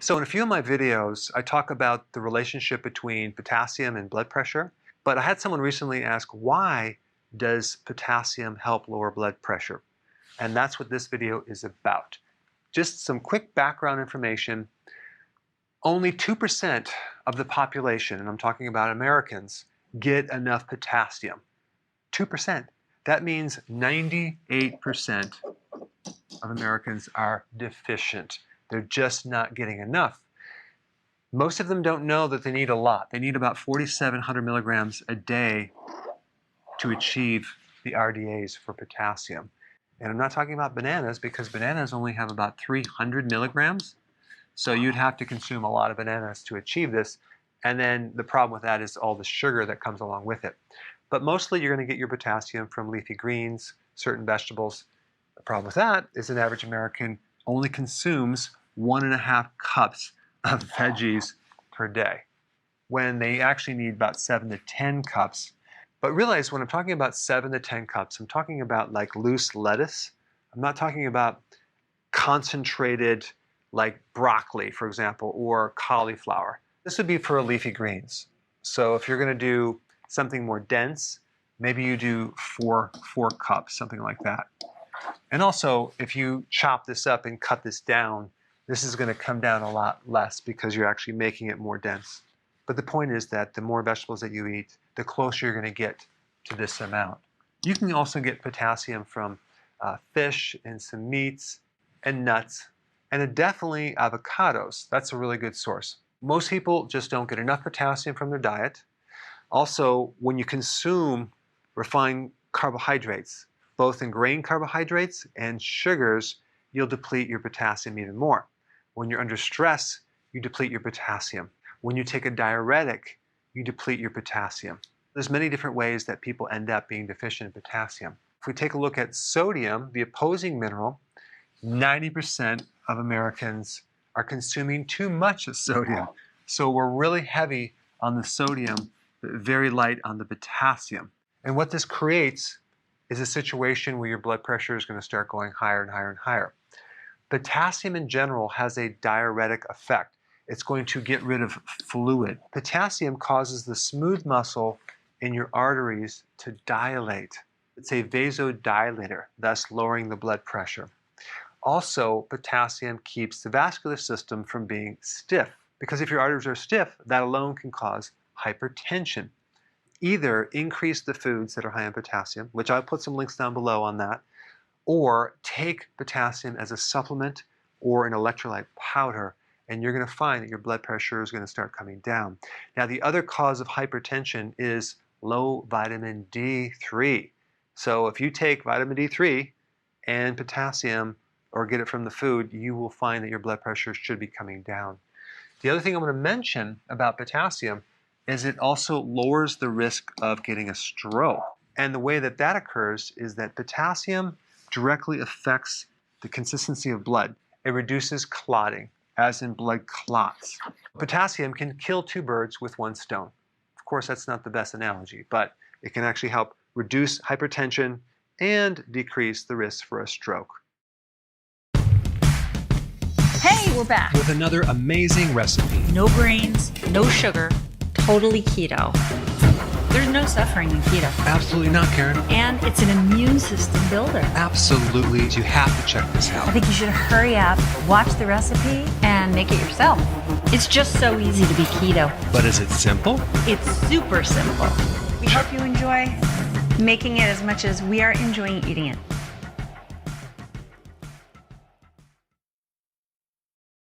So in a few of my videos, I talk about the relationship between potassium and blood pressure, but I had someone recently ask, why does potassium help lower blood pressure? And that's what this video is about. Just some quick background information. Only 2% of the population, and I'm talking about Americans, get enough potassium. 2%. That means 98% of Americans are deficient. They're just not getting enough. Most of them don't know that they need a lot. They need about 4,700 milligrams a day to achieve the RDAs for potassium. And I'm not talking about bananas, because bananas only have about 300 milligrams. So you'd have to consume a lot of bananas to achieve this. And then the problem with that is all the sugar that comes along with it. But mostly you're going to get your potassium from leafy greens, certain vegetables. The problem with that is an average American only consumes 1.5 cups of veggies per day, when they actually need about 7 to 10 cups. But realize when I'm talking about 7 to 10 cups, I'm talking about like loose lettuce. I'm not talking about concentrated like broccoli, for example, or cauliflower. This would be for leafy greens. So if you're going to do something more dense, maybe you do 4 cups, something like that. And also, if you chop this up and cut this down, this is going to come down a lot less because you're actually making it more dense. But the point is that the more vegetables that you eat, the closer you're going to get to this amount. You can also get potassium from fish and some meats and nuts, and definitely avocados. That's a really good source. Most people just don't get enough potassium from their diet. Also, when you consume refined carbohydrates, both in grain carbohydrates and sugars, you'll deplete your potassium even more. When you're under stress, you deplete your potassium. When you take a diuretic, you deplete your potassium. There's many different ways that people end up being deficient in potassium. If we take a look at sodium, the opposing mineral, 90% of Americans are consuming too much of sodium. So we're really heavy on the sodium, but very light on the potassium. And what this creates is a situation where your blood pressure is going to start going higher and higher and higher. Potassium in general has a diuretic effect. It's going to get rid of fluid. Potassium causes the smooth muscle in your arteries to dilate. It's a vasodilator, thus lowering the blood pressure. Also, potassium keeps the vascular system from being stiff, because if your arteries are stiff, that alone can cause hypertension. Either increase the foods that are high in potassium, which I'll put some links down below on that, or take potassium as a supplement or an electrolyte powder, and you're going to find that your blood pressure is going to start coming down. Now, the other cause of hypertension is low vitamin D3. So if you take vitamin D3 and potassium, or get it from the food, you will find that your blood pressure should be coming down. The other thing I'm going to mention about potassium is it also lowers the risk of getting a stroke. And the way that that occurs is that potassium directly affects the consistency of blood. It reduces clotting, as in blood clots. Potassium can kill 2 birds with 1 stone. Of course, that's not the best analogy, but it can actually help reduce hypertension and decrease the risk for a stroke. Hey, we're back. With another amazing recipe. No grains, no sugar, totally keto. There's no suffering in keto. Absolutely not, Karen. And it's an immune system builder. Absolutely. You have to check this out. I think you should hurry up, watch the recipe, and make it yourself. It's just so easy to be keto. But is it simple? It's super simple. We hope you enjoy making it as much as we are enjoying eating it.